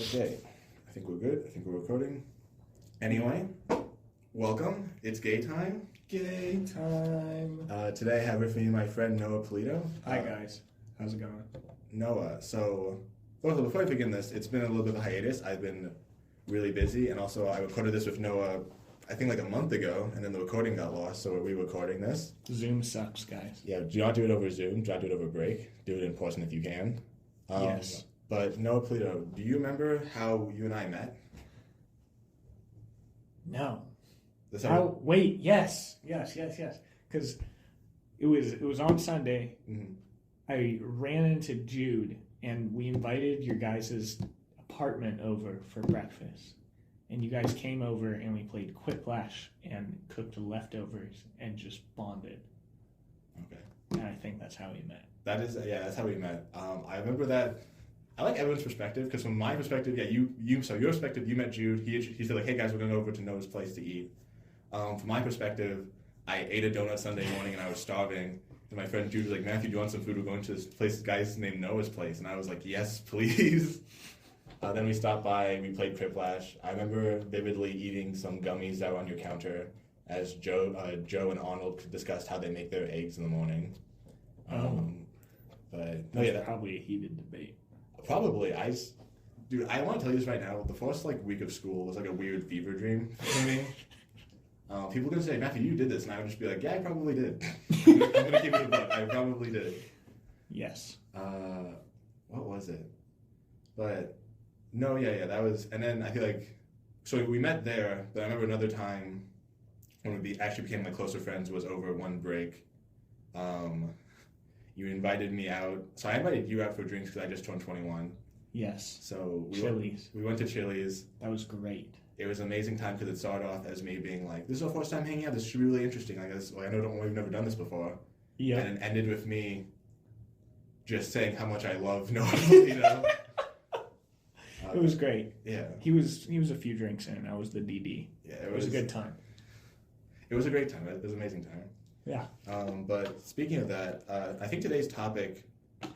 Okay, I think we're good. I think we're recording. Anyway, welcome. It's gay time. Gay time. Today I have with me my friend Noah Polito. Hi guys, how's it going? Noah, so before I begin this, it's been a little bit of a hiatus. I've been really busy, and also I recorded this with Noah, I think like a month ago, and then the recording got lost, so we're re-recording this. Zoom sucks, guys. Yeah, do not do it over Zoom. Do not do it over break. Do it in person if you can. Yes. But Noah Polito, do you remember how you and I met? No. This Wait, yes. Because it was on Sunday. Mhm. I ran into Jude, and we invited your guys' apartment over for breakfast. And you guys came over, and we played Quiplash and cooked leftovers and just bonded. Okay. And I think that's how we met. That's how we met. I remember that. I like everyone's perspective because from my perspective, so your perspective, you met Jude. He said like, hey guys, we're going over to Noah's place to eat. From my perspective, I ate a donut Sunday morning and I was starving. And my friend Jude was like, Matthew, do you want some food? We're going to this place, guy's named Noah's place. And I was like, yes, please. Then we stopped by, we played Quiplash. I remember vividly eating some gummies that were on your counter as Joe and Arnold discussed how they make their eggs in the morning. But no, That's probably a heated debate. Probably. I want to tell you this right now. The first week of school was like a weird fever dream for me. People are gonna say, Matthew, you did this, and I would just be like, yeah, I probably did. I'm gonna give you a book. I probably did. Yes. What was it? But no, yeah, that was. And then I feel like, so we met there. But I remember another time when we actually became like closer friends was over one break. You invited me out. So I invited you out for drinks because I just turned 21. Yes. So Chili's. We went to Chili's. That was great. It was an amazing time because it started off as me being like, this is our first time hanging out. This should be really interesting. I know we've never done this before. Yeah. And it ended with me just saying how much I love Noah, you know? It was great. Yeah. He was a few drinks in. I was the DD. Yeah, It was a good time. It was a great time. It was an amazing time. Yeah. But speaking of that, I think today's topic, I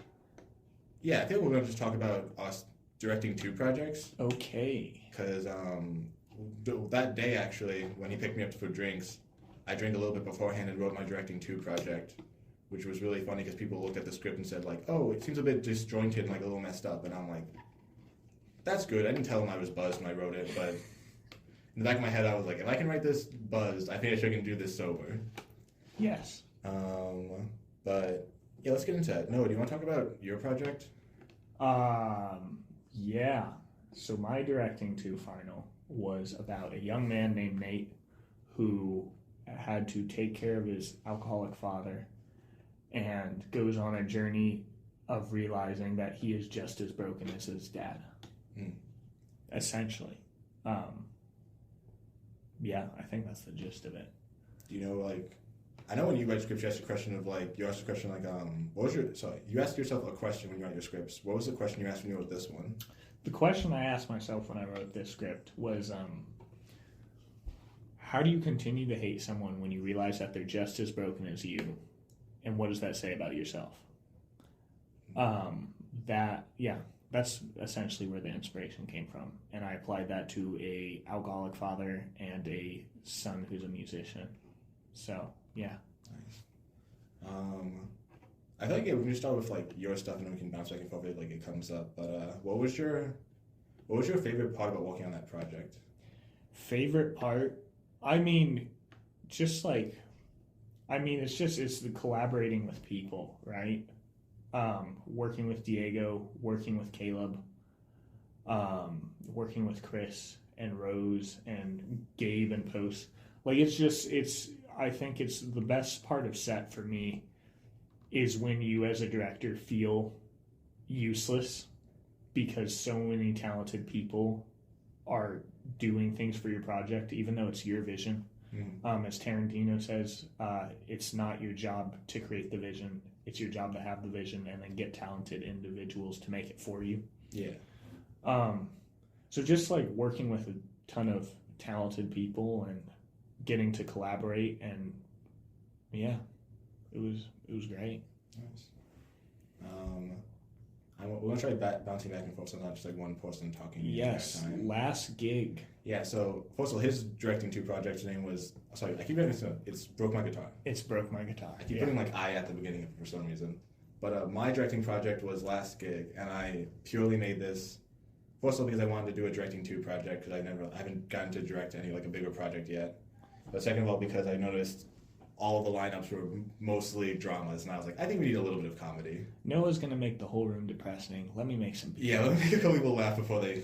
think we're going to just talk about us directing 2 projects. Okay. Because that day, actually, when he picked me up for drinks, I drank a little bit beforehand and wrote my directing 2 project, which was really funny because people looked at the script and said, like, oh, it seems a bit disjointed and like a little messed up. And I'm like, that's good. I didn't tell him I was buzzed when I wrote it, but in the back of my head, I was like, if I can write this buzzed, I think I can do this sober. Yes. But yeah, let's get into it. Noah, do you want to talk about your project? Yeah. So my directing 2 final was about a young man named Nate who had to take care of his alcoholic father and goes on a journey of realizing that he is just as broken as his dad. Essentially. Yeah, I think that's the gist of it. Do you know, I know when you write scripts, you ask a question of, you asked a question you asked yourself a question when you write your scripts. What was the question you asked when you wrote this one? The question I asked myself when I wrote this script was, how do you continue to hate someone when you realize that they're just as broken as you? And what does that say about yourself? That's essentially where the inspiration came from. And I applied that to a alcoholic father and a son who's a musician. So, yeah. Nice. I feel like we can start with your stuff and then we can bounce back and forth it comes up. But what was your favorite part about working on that project? Favorite part? It's the collaborating with people, right? Working with Diego, working with Caleb, working with Chris and Rose and Gabe and Post. I think it's the best part of set for me is when you as a director feel useless because so many talented people are doing things for your project, even though it's your vision. As Tarantino says, it's not your job to create the vision. It's your job to have the vision and then get talented individuals to make it for you. Yeah. So just working with a ton of talented people and getting to collaborate, and it was great. Nice. we're gonna try bouncing back and forth, so not just like one person talking the Yes, entire time. Last Gig. Yeah. So first of all, his directing 2 projects. His name was sorry, I keep getting it's Broke My Guitar. It's Broke My Guitar. I keep putting like I at the beginning for some reason. But my directing project was Last Gig, and I purely made this first of all because I wanted to do a directing 2 project because I haven't gotten to direct any like a bigger project yet. But second of all, because I noticed all of the lineups were mostly dramas, and I was like, I think we need a little bit of comedy. Noah's gonna make the whole room depressing. Let me make some people. Yeah, let me make a couple people laugh before they,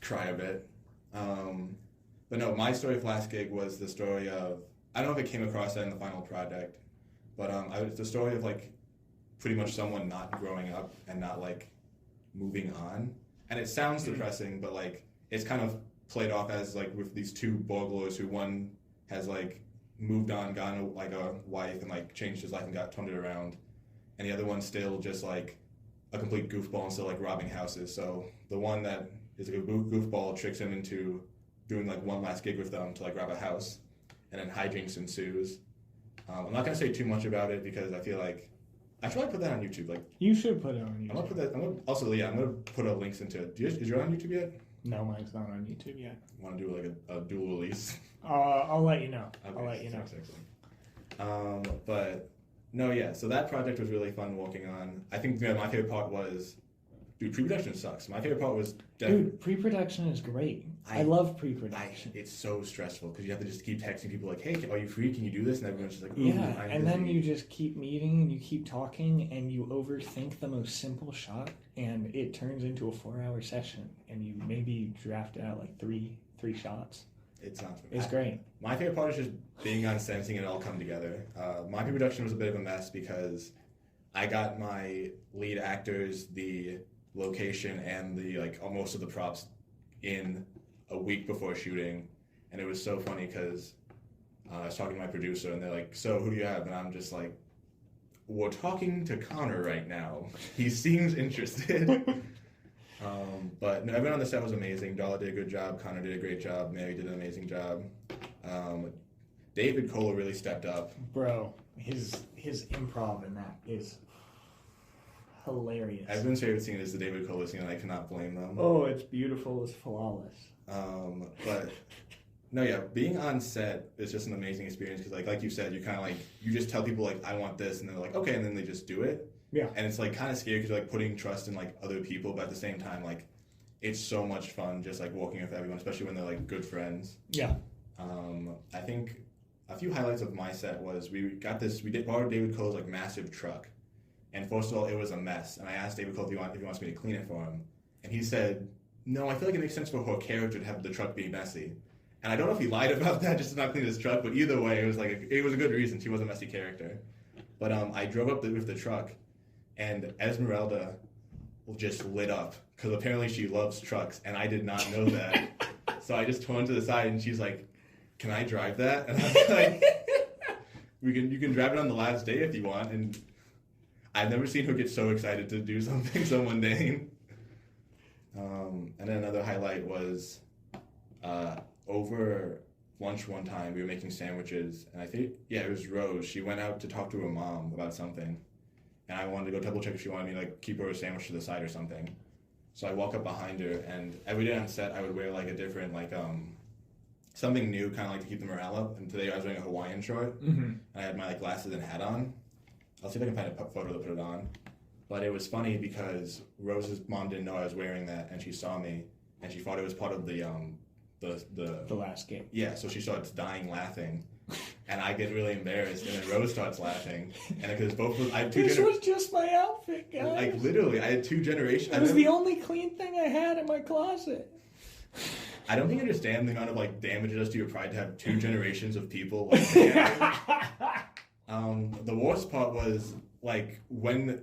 cry a bit. But no, my story of Last Gig was the story of, I don't know if it came across that in the final project, but it's the story of like pretty much someone not growing up and not like moving on. And it sounds depressing, but like it's kind of played off as like with these 2 burglars who one has like moved on, gotten like a wife and like changed his life and got turned it around, and the other one's still just like a complete goofball and still like robbing houses. So the one that is like a goofball tricks him into doing like one last gig with them to like rob a house, and then hijinks ensues. I'm not gonna say too much about it because I feel like I should probably put that on YouTube. Like You should put it on YouTube. I'm gonna put that. I'm gonna put a links into it. Is yours on YouTube yet? No, mine's not on YouTube yet. Want to do like a dual release? I'll let you know. Okay, I'll let you know. Excellent. But no, yeah. So that project was really fun working on. I think my favorite part was, pre-production sucks. My favorite part was Dude, pre-production is great. I love pre-production. It's so stressful because you have to just keep texting people like, "Hey, are you free? Can you do this?" And everyone's just like, Yeah, I'm and busy. then you just keep meeting and you keep talking and you overthink the most simple shot and it turns into a 4-hour session and you maybe draft out like three shots. It sounds. It's great. My favorite part is just being on set and seeing it all come together. My pre-production was a bit of a mess because I got my lead actors, the location, and the most of the props in a week before shooting, and it was so funny because I was talking to my producer, and they're like, "So who do you have?" And I'm just like, "We're talking to Connor right now. He seems interested." But no, everyone on the set was amazing. Darla did a good job. Connor did a great job. Mary did an amazing job. David Kohler really stepped up. Bro, his improv in that is hilarious. Everyone's favorite scene is the David Kohler scene, and I cannot blame them. Oh, it's beautiful. It's flawless. But no, yeah, being on set is just an amazing experience because, like you said, you kind of you just tell people like, "I want this," and they're like, "Okay," and then they just do it. Yeah. And it's like kind of scary because you're like putting trust in like other people, but at the same time, like it's so much fun just like working with everyone, especially when they're like good friends. Yeah. I think a few highlights of my set was we borrowed David Cole's like massive truck, and first of all, it was a mess. And I asked David Cole if he wants me to clean it for him, and he said, "No, I feel like it makes sense for her character to have the truck be messy." And I don't know if he lied about that just to not clean his truck, but either way, it was it was a good reason. She was a messy character. But I drove up with the truck, and Esmeralda just lit up because apparently she loves trucks, and I did not know that. So I just turned to the side, and she's like, "Can I drive that?" And I was like, "You can drive it on the last day if you want." And I've never seen her get so excited to do something so mundane. And then another highlight was over lunch one time we were making sandwiches, and I think it was Rose. She went out to talk to her mom about something, and I wanted to go double check if she wanted me to keep her a sandwich to the side or something. So I walk up behind her, and every day on set I would wear a different something new, kind of to keep the morale up. And today I was wearing a Hawaiian short, and I had my glasses and hat on. I'll see if I can find a photo to put it on. But it was funny because Rose's mom didn't know I was wearing that, and she saw me, and she thought it was part of the last game. Yeah, so she starts dying laughing, and I get really embarrassed, and then Rose starts laughing, and because I have two. This was just my outfit, guys. Literally, I had 2 generations. It was the only clean thing I had in my closet. I don't think you understand the amount of damage it does to your pride to have 2 generations of people together. The worst part was when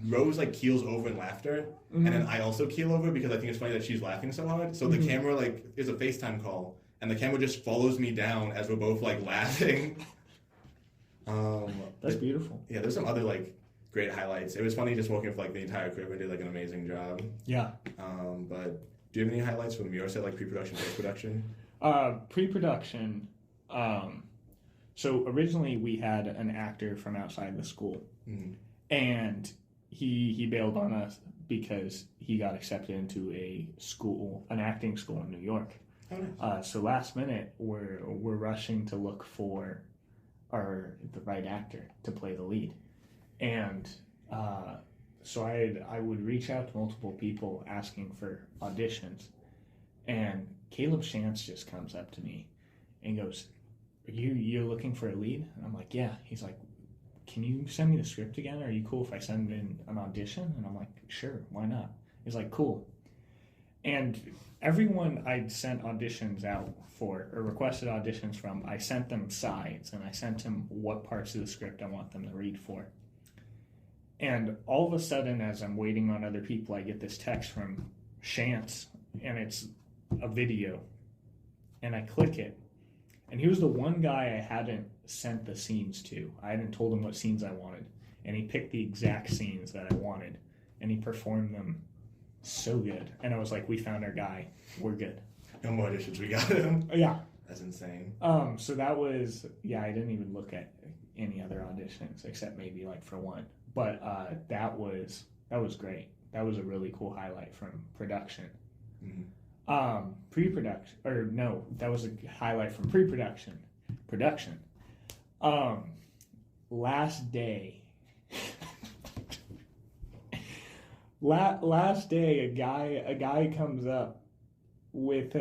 Rose keels over in laughter, and then I also keel over because I think it's funny that she's laughing so hard. So the camera is a FaceTime call, and the camera just follows me down as we're both laughing. That's beautiful. Yeah, there's some other great highlights. It was funny just working with the entire crew. We did an amazing job. Yeah. But do you have any highlights from your set, pre-production, post-production? Pre-production. So originally we had an actor from outside the school, and he bailed on us because he got accepted into an acting school in New York. Oh, nice. So last minute, we're rushing to look for the right actor to play the lead, and so I would reach out to multiple people asking for auditions, and Caleb Shantz just comes up to me and goes, "You're looking for a lead?" And I'm like, "Yeah." He's like, "Can you send me the script again? Are you cool if I send in an audition?" And I'm like, "Sure, why not?" He's like, "Cool." And everyone I'd sent auditions out for, or requested auditions from, I sent them sides, and I sent them what parts of the script I want them to read for. And all of a sudden, as I'm waiting on other people, I get this text from Shantz, and it's a video. And I click it, and he was the one guy I hadn't sent the scenes to. I hadn't told him what scenes I wanted, and he picked the exact scenes that I wanted, and he performed them so good. And I was like, "We found our guy. We're good." No more auditions. We got him. Yeah. That's insane. So that was, I didn't even look at any other auditions except maybe like for one. But that was great. That was a really cool highlight from production. Mm-hmm. Pre-production, or no, that was a highlight from pre-production. Production. Last day. Last day, a guy comes up with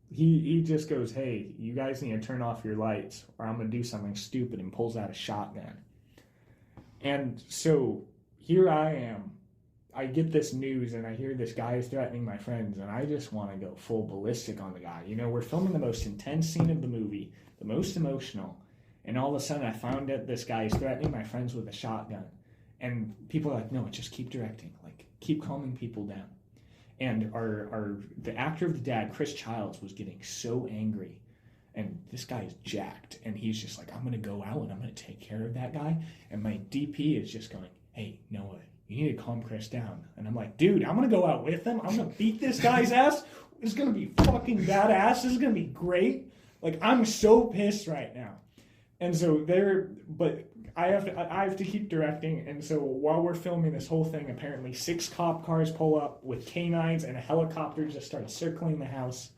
he just goes, "Hey, you guys need to turn off your lights or I'm gonna do something stupid," and pulls out a shotgun. And so here I am. I get this news and I hear this guy is threatening my friends, and I just want to go full ballistic on the guy. We're filming the most intense scene of the movie, the most emotional, and all of a sudden I found out this guy is threatening my friends with a shotgun. And people are like, "No, just keep directing. Like, keep calming people down." And the actor of the dad, Chris Childs, was getting so angry. And this guy is jacked. And he's just like, "I'm going to go out and I'm going to take care of that guy." And my DP is just going, "Hey, Noah, you need to calm Chris down." And I'm like, "Dude, I'm going to go out with him. I'm going to beat this guy's ass. It's going to be fucking badass. This is going to be great." Like, I'm so pissed right now. And so but I have to keep directing, and so while we're filming this whole thing, apparently 6 cop cars pull up with canines, and a helicopter just starts circling the house,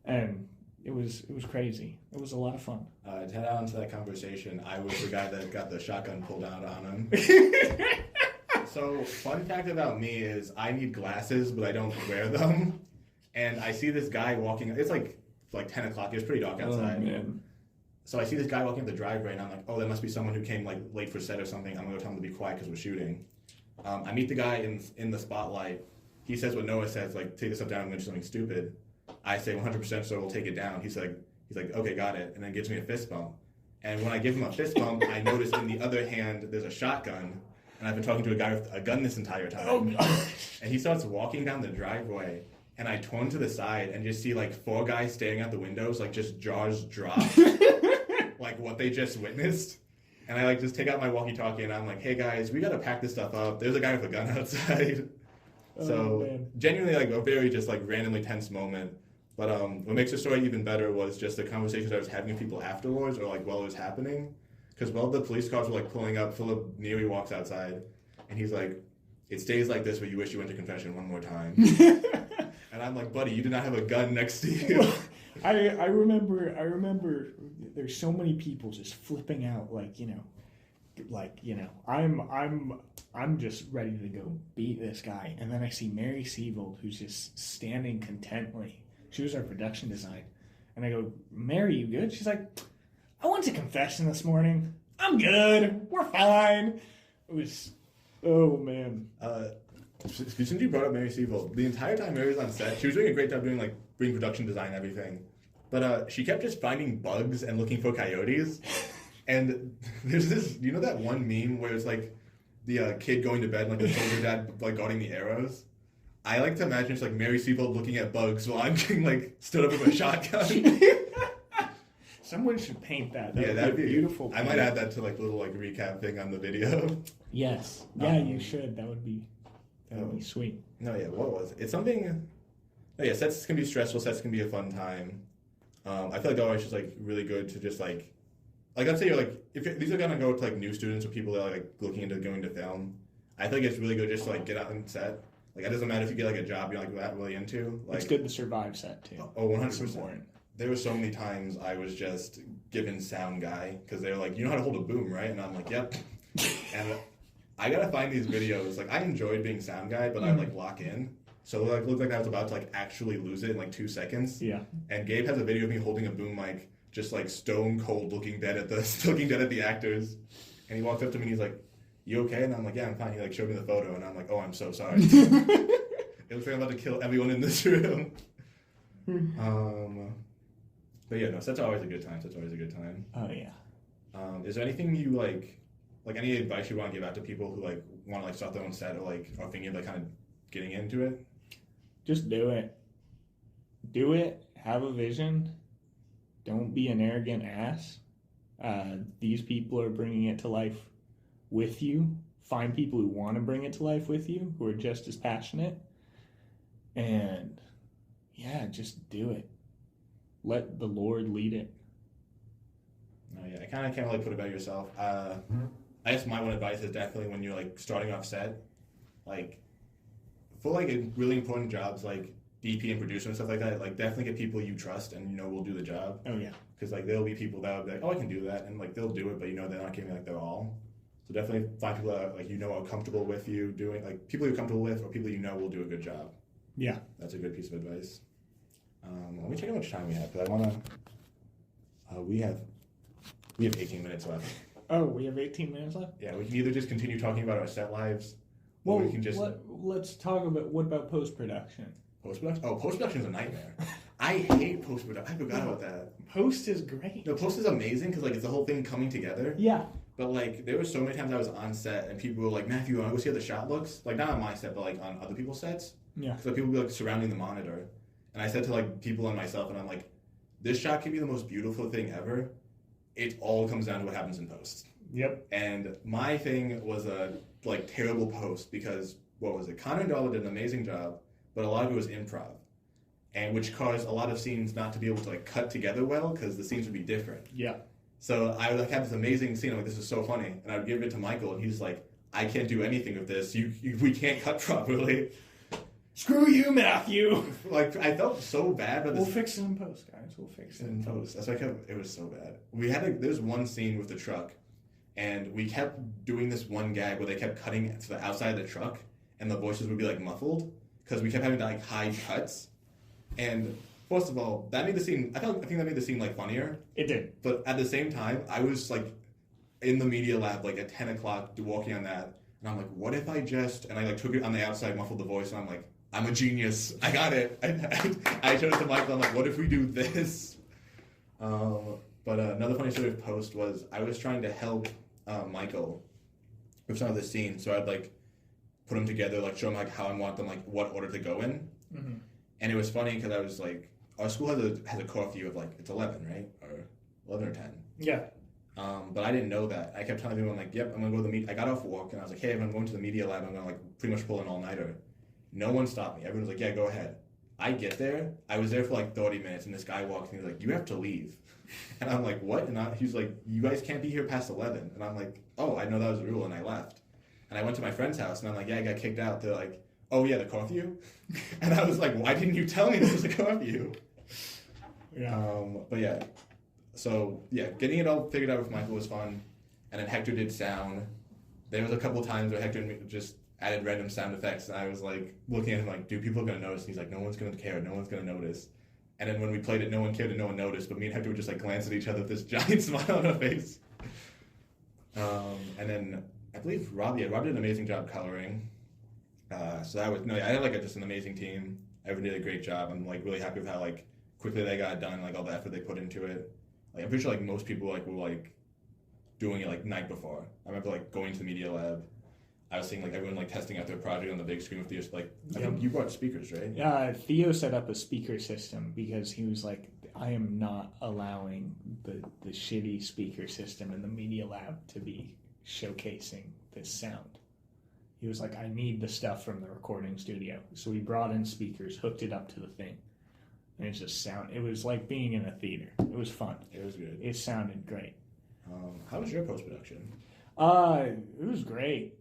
and it was crazy. It was a lot of fun. To head on to that conversation, I was the guy that got the shotgun pulled out on him. So, fun fact about me is I need glasses, but I don't wear them. And I see this guy walking. It's like 10 o'clock. It was pretty dark outside. Oh, man. So I see this guy walking up the driveway, and I'm like, "Oh, that must be someone who came like late for set or something. I'm gonna go tell him to be quiet because we're shooting." I meet the guy in the spotlight. He says what Noah says, like, "Take this stuff down. I'm gonna do something stupid." I say 100%, so we'll take it down. He's like, "Okay, got it," and then gives me a fist bump. And when I give him a fist bump, I notice in the other hand there's a shotgun, and I've been talking to a guy with a gun this entire time. Oh, God. And he starts walking down the driveway. And I turn to the side and just see like 4 guys staring out the windows, like just jaws drop, like what they just witnessed. And I like just take out my walkie-talkie and I'm like, "Hey guys, we gotta pack this stuff up. There's a guy with a gun outside." So genuinely like a very just like randomly tense moment. But what makes the story even better was just the conversations I was having with people afterwards, or like while it was happening. Because while the police cars were like pulling up, Philip Neary walks outside and he's like, "It stays like this where you wish you went to confession one more time." And I'm like, "Buddy, you did not have a gun next to you." I remember there's so many people just flipping out, I'm just ready to go beat this guy. And then I see Mary Seavold, who's just standing contently. She was our production design. And I go, "Mary, you good?" She's like, "I went to confession this morning. I'm good. We're fine." It was, oh man. Since you brought up Mary Seavold, the entire time Mary was on set, she was doing a great job doing production design and everything. But she kept just finding bugs and looking for coyotes. And there's this, you know that one meme where it's like the kid going to bed, like the soldier dad like guarding the arrows? I like to imagine it's like Mary Seavold looking at bugs while I'm getting like stood up with a shotgun. Someone should paint that. That'd be beautiful. I might add that to like little like recap thing on the video. Yes. Yeah, you should. That would be sweet. No, yeah, what was it? It's something. No, yeah, sets can be stressful. Sets can be a fun time. I feel like always just like really good to just like I'd say you're like if these are gonna go to like new students or people that are like looking into going to film. I think it's really good just to like get out and set. Like it doesn't matter if you get like a job you're like that really into. Like, It's good to survive set too. Oh, It's 100%. important. There were so many times I was just given sound guy because they were like, you know how to hold a boom, right? And I'm like, yep. And I gotta find these videos. Like I enjoyed being sound guy, but I would like lock in. So like looked like I was about to like actually lose it in like 2 seconds. Yeah. And Gabe has a video of me holding a boom mic, just like stone cold, looking dead at the actors. And he walked up to me and he's like, "You okay?" And I'm like, "Yeah, I'm fine." He like showed me the photo, and I'm like, "Oh, I'm so sorry." It looks like I'm about to kill everyone in this room. But yeah, no, sets are always a good time. Sets are always a good time. Oh yeah. Is there anything you like any advice you want to give out to people who like want to like start their own set or like are thinking of like kind of getting into it? Just do it. Do it. Have a vision. Don't be an arrogant ass. These people are bringing it to life with you. Find people who want to bring it to life with you, who are just as passionate. And yeah, just do it. Let the Lord lead it. Oh yeah, I kind of can't really put it about yourself. I guess my one advice is definitely when you're like starting off set, like for like really important jobs like DP and producer and stuff like that, like definitely get people you trust and you know will do the job. Oh yeah. Because like there'll be people that will be like, oh, I can do that, and like they'll do it, but you know they're not giving like their all. So definitely find people that like you know are comfortable with you doing like people you're comfortable with or people you know will do a good job. Yeah. That's a good piece of advice. Let me check how much time we have because I want to. We have 18 minutes left. Oh, we have 18 minutes left? Yeah, we can either just continue talking about our set lives, Well, or we can just let's talk about what about post-production? post-production. Oh, post-production is a nightmare. I hate post-production. I forgot about that. Post is great. No, post is amazing because like it's the whole thing coming together. Yeah. But like there were so many times I was on set and people were like, "Matthew, I want to go see how the shot looks." Like not on my set, but like on other people's sets. Yeah. Because like, people would be like surrounding the monitor, and I said to like people and myself, and I'm like, "This shot can be the most beautiful thing ever. It all comes down to what happens in post." Yep. And my thing was a like terrible post because what was it? Connor and Darla did an amazing job, but a lot of it was improv, and which caused a lot of scenes not to be able to like cut together well because the scenes would be different. Yeah. So I would like have this amazing scene. I'm like, this is so funny, and I would give it to Michael, and he's like, I can't do anything with this. We can't cut properly. Screw you, Matthew. Like I felt so bad, but We'll fix it in post, guys. We'll fix it in post. That's why it was so bad. We had there's one scene with the truck, and we kept doing this one gag where they kept cutting to the outside of the truck, and the voices would be like muffled because we kept having to like hide cuts. And first of all, that made the scene. I think that made the scene like funnier. It did. But at the same time, I was like in the media lab like at 10 o'clock walking on that, and I'm like, what if I just and I like took it on the outside, muffled the voice, and I'm like, I'm a genius. I got it. I showed it to Michael. I'm like, what if we do this? But another funny story of post was I was trying to help Michael with some of the scenes, so I'd like put them together, like show him like how I want them, like what order to go in. Mm-hmm. And it was funny because I was like, our school has a curfew of like it's 11, right, or 11 or 10. Yeah. But I didn't know that. I kept telling everyone like, yep, I'm gonna go to the meet. I got off work and I was like, hey, if I'm going to the media lab, I'm gonna like pretty much pull an all-nighter. No one stopped me. Everyone was like, yeah, go ahead. I get there. I was there for like 30 minutes, and this guy walks in. He's like, you have to leave. And I'm like, what? And he's like, you guys can't be here past 11. And I'm like, oh, I know that was the rule, and I left. And I went to my friend's house, and I'm like, yeah, I got kicked out. They're like, oh, yeah, the curfew? And I was like, why didn't you tell me this was a curfew? Yeah. But yeah, so yeah, getting it all figured out with Michael was fun. And then Hector did sound. There was a couple times where Hector just added random sound effects, and I was like looking at him like, dude, people are gonna notice. And he's like, no one's gonna care, no one's gonna notice. And then when we played it, no one cared and no one noticed, but me and Hector would just like glance at each other with this giant smile on our face. And then I believe Rob did an amazing job coloring. So that was I had like just an amazing team. Everyone did a great job. I'm like really happy with how like quickly they got it done, like all the effort they put into it. Like I'm pretty sure like most people like were like doing it like night before. I remember like going to the media lab. I was seeing like everyone like testing out their project on the big screen with the I think you brought speakers, right? Theo set up a speaker system because he was like, I am not allowing the shitty speaker system in the media lab to be showcasing this sound. He was like, I need the stuff from the recording studio. So we brought in speakers, hooked it up to the thing. And it's just sound. It was like being in a theater. It was fun. It was good. It sounded great. How was your post-production? It was great.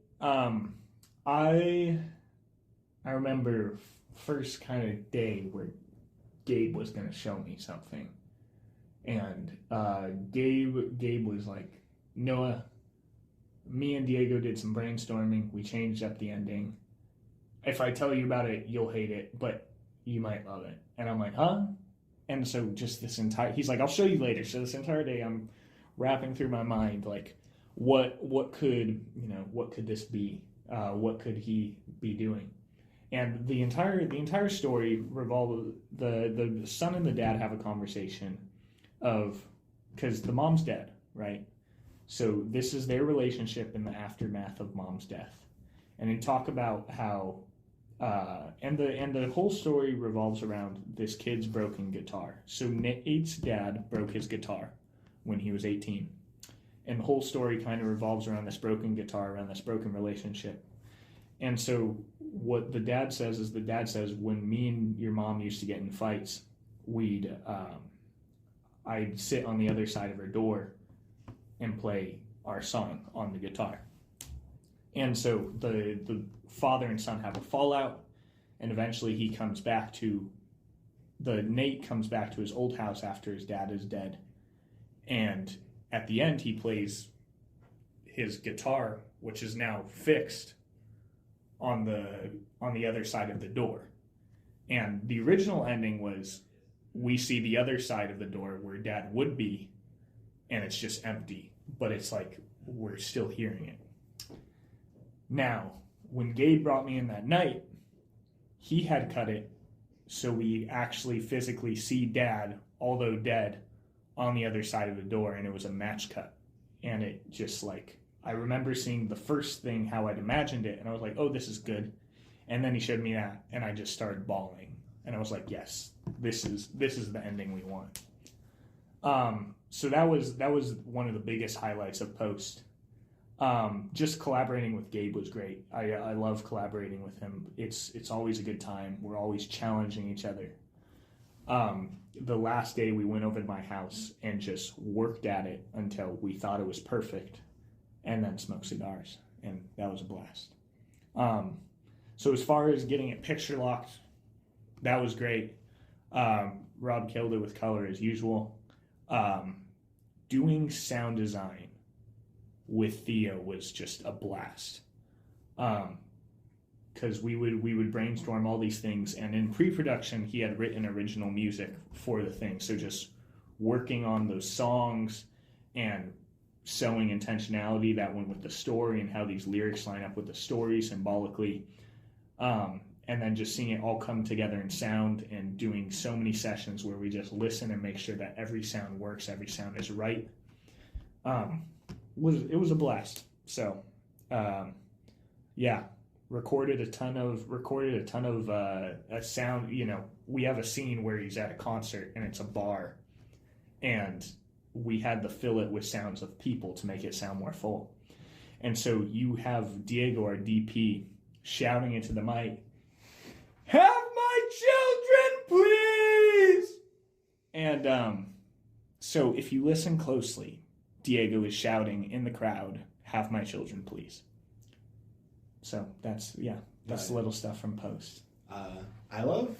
I remember first kind of day where Gabe was going to show me something, and Gabe was like, Noah, me and Diego did some brainstorming. We changed up the ending. If I tell you about it, you'll hate it, but you might love it. And I'm like, huh? And so just this entire, he's like, I'll show you later. So this entire day I'm wrapping through my mind, like, what could this be? What could he be doing? And the entire story revolves, the son and the dad have a conversation of, because the mom's dead, right? So this is their relationship in the aftermath of mom's death. And they talk about how and the whole story revolves around this kid's broken guitar. So Nate's dad broke his guitar when he was 18. And the whole story kind of revolves around this broken guitar, around this broken relationship. And so what the dad says is, when me and your mom used to get in fights, I'd sit on the other side of her door and play our song on the guitar. And so the father and son have a fallout, and eventually Nate comes back to his old house after his dad is dead. And at the end, he plays his guitar, which is now fixed on the other side of the door. And the original ending was, we see the other side of the door where dad would be, and it's just empty, but it's like we're still hearing it. Now, when Gabe brought me in that night, he had cut it so we actually physically see dad, although dead, on the other side of the door, and it was a match cut. And it just, like, I remember seeing the first thing how I'd imagined it, and I was like, oh, this is good. And then he showed me that, and I just started bawling. And I was like, yes, this is the ending we want. So that was one of the biggest highlights of Post. Just collaborating with Gabe was great. I love collaborating with him. It's always a good time. We're always challenging each other. The last day we went over to my house and just worked at it until we thought it was perfect, and then smoked cigars, and that was a blast. So as far as getting it picture locked, that was great. Rob killed it with color as usual. Doing sound design with Theo was just a blast. Because we would brainstorm all these things, and in pre-production he had written original music for the thing. So just working on those songs and sewing intentionality that went with the story and how these lyrics line up with the story symbolically. And then just seeing it all come together in sound, and doing so many sessions where we just listen and make sure that every sound works, every sound is right. It was a blast. So, yeah, recorded a ton of a sound. You know, we have a scene where he's at a concert and it's a bar, and we had to fill it with sounds of people to make it sound more full. And so you have Diego, our DP, shouting into the mic, "Have my children, please!" And so if you listen closely, Diego is shouting in the crowd, "Have my children, please." So that's little stuff from Post. I love.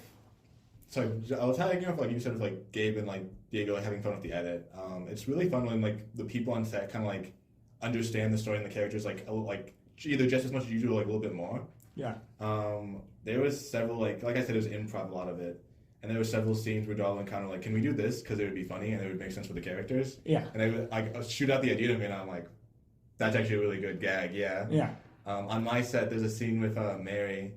So I was tagging off, like you said, with like Gabe and like Diego, like, having fun with the edit. It's really fun when like the people on set kind of like understand the story and the characters like either just as much as you do, like a little bit more. Yeah. There was several like I said, it was improv, a lot of it, and there were several scenes where Darwin kind of like, can we do this because it would be funny and it would make sense for the characters. Yeah. And they would like shoot out the idea to me, and I'm like, that's actually a really good gag. Yeah. Yeah. On my set, there's a scene with Mary,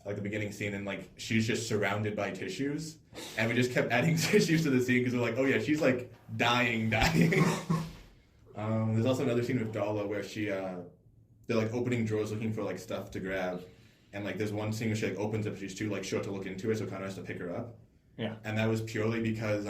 like the beginning scene, and like she's just surrounded by tissues, and we just kept adding tissues to the scene because we're like, oh yeah, she's like dying. There's also another scene with Dala where they're like opening drawers looking for like stuff to grab, and like there's one scene where she like opens up, she's too like short to look into it, so Connor has to pick her up. Yeah. And that was purely because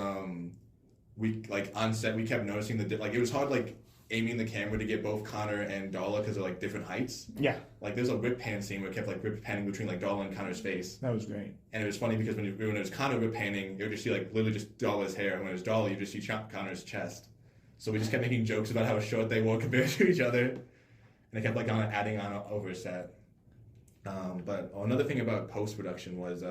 we like on set we kept noticing like it was hard like aiming the camera to get both Connor and Dala because they're like different heights. Yeah. Like there's a whip pan scene where it kept like whip panning between like Dala and Connor's face. That was great. And it was funny because when it was Connor whip panning, you would just see like literally just Dala's hair, and when it was Dala, you just see Connor's chest. So we just kept making jokes about how short they were compared to each other, and it kept like adding on over set. But another thing about post production was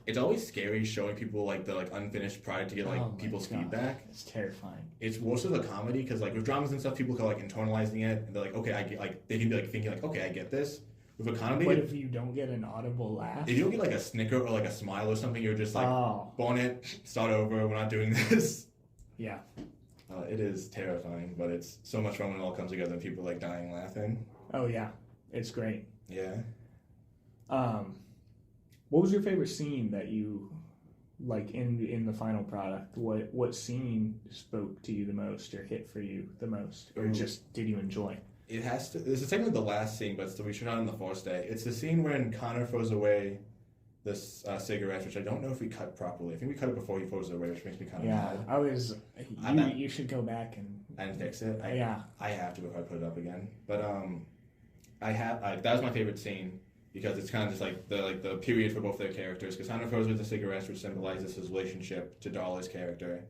it's always scary showing people like the like unfinished product to get like Oh my people's God. feedback. It's terrifying. It's worse with a comedy because like with dramas and stuff, people are like internalizing it and they're like, okay, I get like they can be like thinking like, okay, I get this. With a comedy, But if you don't get an audible laugh, if you don't get like a snicker or like a smile or something, you're just like, oh bone it, start over. We're not doing this. yeah, It is terrifying, but it's so much fun when it all comes together and people like dying laughing. oh yeah, it's great. Yeah. What was your favorite scene that you like in the final product? What scene spoke to you the most or hit for you the most, or just did you enjoy? It has to. It's technically the last scene, but still, we shot on the first day. It's the scene when Connor throws away this cigarette, which I don't know if we cut properly. I think we cut it before he throws it away, which makes me kind of Yeah, mad. You should go back And fix it. yeah. I have to if I put it up again. But that was my favorite scene because it's kind of just like the period for both their characters. Because Connor throws away the cigarettes, which symbolizes his relationship to Darla's character,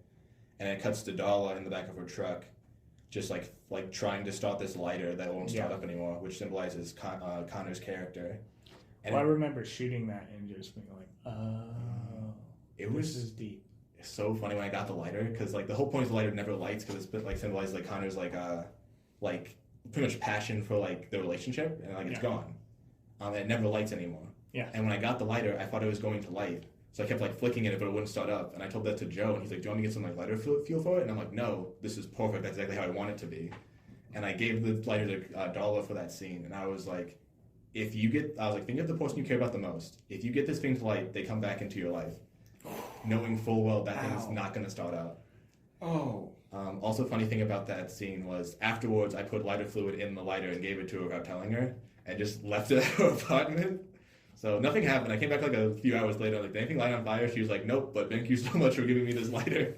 and it cuts to Darla in the back of her truck, just like trying to start this lighter that won't start up anymore, which symbolizes Connor's character. And I remember shooting that and just being like, oh, this is deep. It's so funny when I got the lighter because like the whole point of the lighter never lights because it's like symbolizes like Connor's like pretty much passion for like the relationship and like it's gone. It never lights anymore. Yeah. And when I got the lighter, I thought it was going to light. So I kept like flicking it, but it wouldn't start up. And I told that to Joe, and he's like, "Do you want me to get some like lighter fuel for it?" And I'm like, "No, this is perfect. That's exactly how I want it to be." And I gave the lighter to Darla for that scene, and I was like, think of the person you care about the most. If you get this thing to light, they come back into your life, knowing full well that thing's not going to start out. Oh. Also, funny thing about that scene was afterwards, I put lighter fluid in the lighter and gave it to her without telling her, and just left it at her apartment. So nothing happened. I came back like a few hours later, like, did anything light on fire? She was like, nope, but thank you so much for giving me this lighter.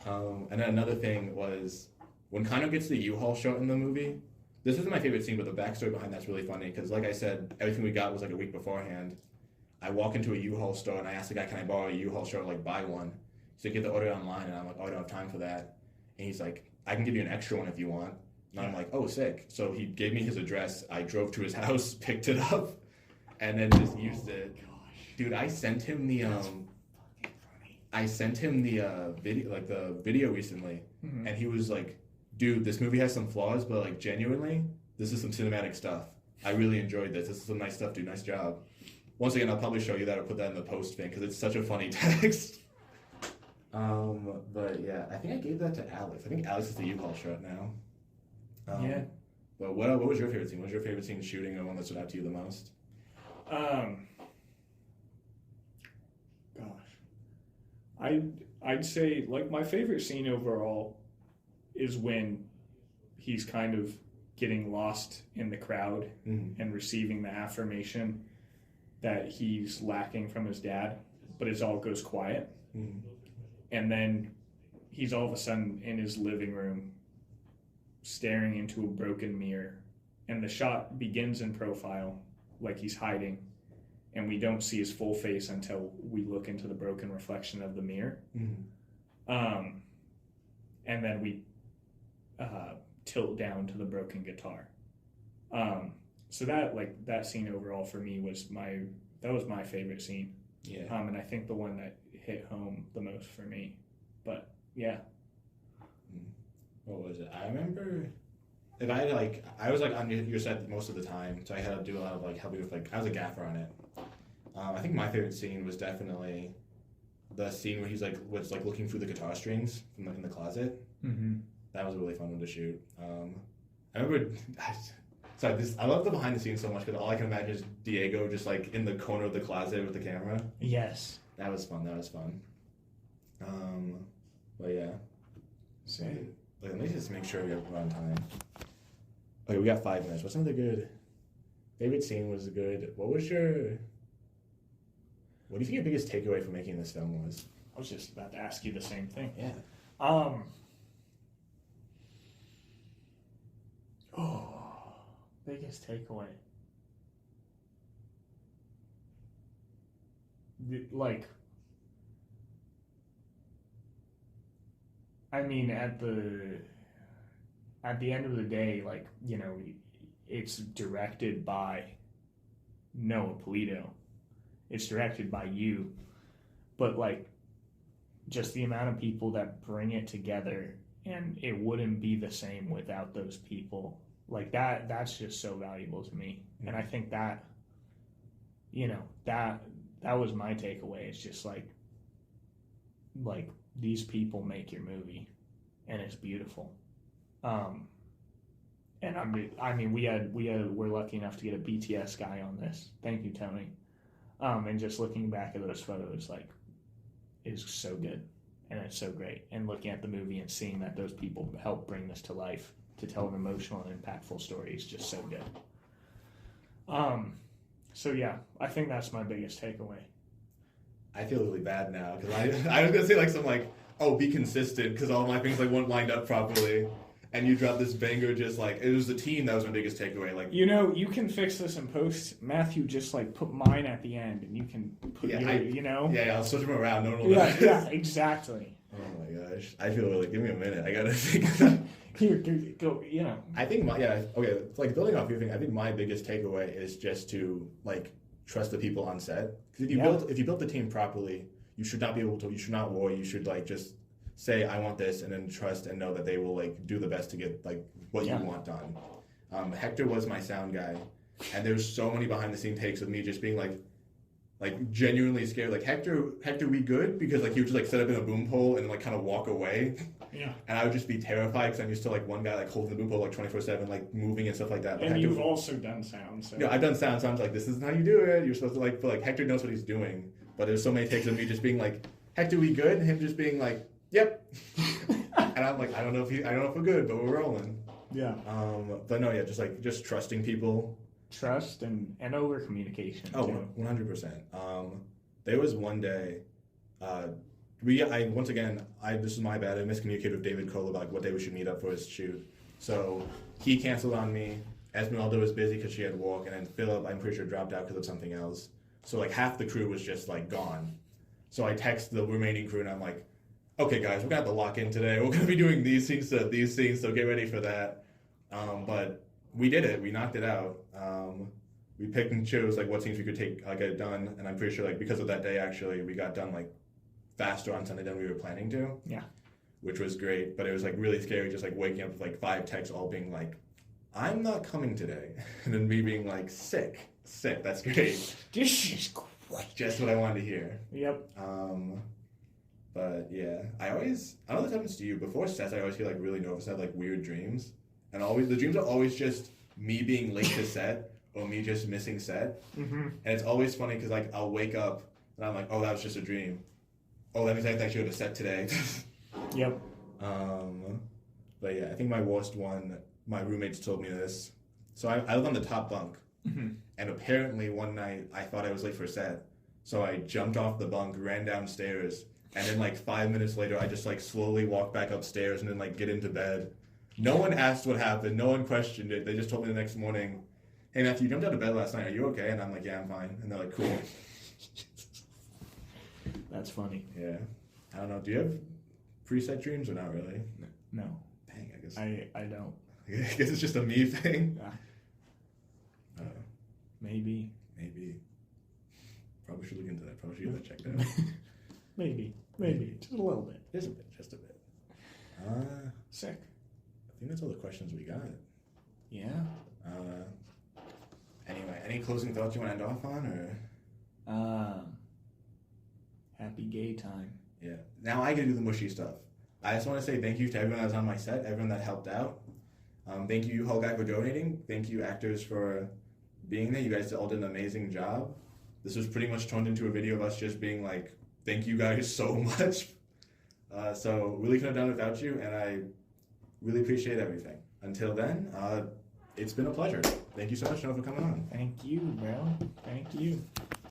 And then another thing was when Connor gets the U-Haul shot in the movie, this isn't my favorite scene, but the backstory behind that's really funny because, like I said, everything we got was like a week beforehand. I walk into a U-Haul store and I ask the guy, can I borrow a U-Haul shirt, like buy one? He's like, get the order online, and I'm like, oh, I don't have time for that. And he's like, I can give you an extra one if you want. And I'm like, oh, sick. So he gave me his address. I drove to his house, picked it up, and then just used it. Dude, I sent him the video recently, and he was like, dude, this movie has some flaws, but like genuinely, this is some cinematic stuff. I really enjoyed this. This is some nice stuff, dude. Nice job. Once again, I'll probably show you that or put that in the post thing because it's such a funny text. But yeah, I think I gave that to Alex. I think Alex is the U-Haul shirt now. Yeah. But what was your favorite scene? What was your favorite scene shooting or one that stood out to you the most? Gosh, I'd say like my favorite scene overall is when he's kind of getting lost in the crowd and receiving the affirmation that he's lacking from his dad, but it all goes quiet. And then he's all of a sudden in his living room staring into a broken mirror, and the shot begins in profile like he's hiding, and we don't see his full face until we look into the broken reflection of the mirror. And then we tilt down to the broken guitar. So that scene overall for me was my favorite scene. Yeah. And I think the one that hit home the most for me. But yeah. What was it? I remember if I had I was on your set most of the time, so I had to do a lot of helping with I was a gaffer on it. I think my favorite scene was definitely the scene where he's looking through the guitar strings in the closet. That was a really fun one to shoot. I remember. I love the behind the scenes so much because all I can imagine is Diego just in the corner of the closet with the camera. Yes. That was fun. But yeah. So, let me just make sure we're on time. Okay, we got 5 minutes. What's another good favorite scene? Was good. What do you think your biggest takeaway from making this film was? I was just about to ask you the same thing. Yeah. Biggest takeaway. I mean, at the end of the day, it's directed by Noah Polito. It's directed by you, but like just the amount of people that bring it together, and it wouldn't be the same without those people. Like that's just so valuable to me. And I think that, that was my takeaway. It's just like these people make your movie, and it's beautiful. And we're lucky enough to get a BTS guy on this. Thank you, Tony. And just looking back at those photos, like, is so good, and it's so great. And looking at the movie and seeing that those people helped bring this to life to tell an emotional and impactful story is just so good. So yeah, I think that's my biggest takeaway. I feel really bad now because I was gonna say like something like, oh, be consistent because all my things like weren't lined up properly, and you dropped this banger just like it was the team that was my biggest takeaway. Like, you can fix this in post. Matthew, just like put mine at the end, and you can put Yeah, I'll switch them around. No one will notice. Yeah, exactly. Oh my gosh, I feel really. Give me a minute. I gotta think. Here, go. I think like building off your thing. I think my biggest takeaway is just to like trust the people on set. Because if you built the team properly, you should not worry. You should like just say I want this, and then trust and know that they will like do the best to get like what you want done. Hector was my sound guy, and there's so many behind the scene takes of me just being like genuinely scared. Like Hector, we good? Because like he would just like set up in a boom pole and like kind of walk away. Yeah. And I would just be terrified because I'm used to like one guy like holding the boom pole like 24/7, like moving and stuff like that. But and Hector, you've also done sound. So. Yeah, I've done sound. So I'm like, this isn't how you do it. You're supposed to like, but like Hector knows what he's doing. But there's so many takes of me just being like, Hector, we good? And him just being like, yep. And I'm like, I don't know if we're good, but we're rolling. Yeah. But no, yeah, just trusting people. Trust and over communication. Oh, 100%. There was one day, this is my bad. I miscommunicated with David Cole about what day we should meet up for his shoot. So he canceled on me. Esmeralda was busy because she had work, and then Philip, I'm pretty sure, dropped out because of something else. So like half the crew was just like gone. So I text the remaining crew, and I'm like, okay, guys, we're gonna have to lock in today. We're gonna be doing these scenes, so get ready for that. But we did it. We knocked it out. We picked and chose like what scenes we could get done, and I'm pretty sure like because of that day actually we got done like faster on Sunday than we were planning to. Yeah. Which was great, but it was like really scary just like waking up with like 5 texts all being like, I'm not coming today, and then me being like sick. That's great. This is great. Just what I wanted to hear. Yep. But yeah, I don't know if this happens to you. Before sets, I always feel like really nervous. I have like weird dreams, and the dreams are always just me being late to set or me just missing set. Mm-hmm. And it's always funny because like I'll wake up and I'm like, oh, that was just a dream. Oh, that means I have to actually go to set today. Yep. But yeah, I think my worst one. My roommates told me this. So I live on the top bunk, and apparently one night I thought I was late for set, so I jumped off the bunk, ran downstairs. And then like 5 minutes later, I just like slowly walked back upstairs and then like get into bed. No one asked what happened. No one questioned it. They just told me the next morning, hey Matthew, you jumped out of bed last night. Are you okay? And I'm like, yeah, I'm fine. And they're like, cool. That's funny. Yeah. I don't know. Do you have preset dreams or not really? No. Dang, I guess. I don't. I guess it's just a me thing. Yeah. Maybe. Probably should look into that. Probably should get that checked out. Maybe. Just a little bit. Just a bit. Sick. I think that's all the questions we got. Yeah. Anyway, any closing thoughts you want to end off on, or? Happy gay time. Yeah. Now I get to do the mushy stuff. I just want to say thank you to everyone that was on my set, everyone that helped out. Thank you, Whole Guy, for donating. Thank you, actors, for being there. You guys all did an amazing job. This was pretty much turned into a video of us just being like, thank you guys so much. So really couldn't have done it without you, and I really appreciate everything. Until then, it's been a pleasure. Thank you so much, Noah, for coming on. Thank you, bro. Thank you.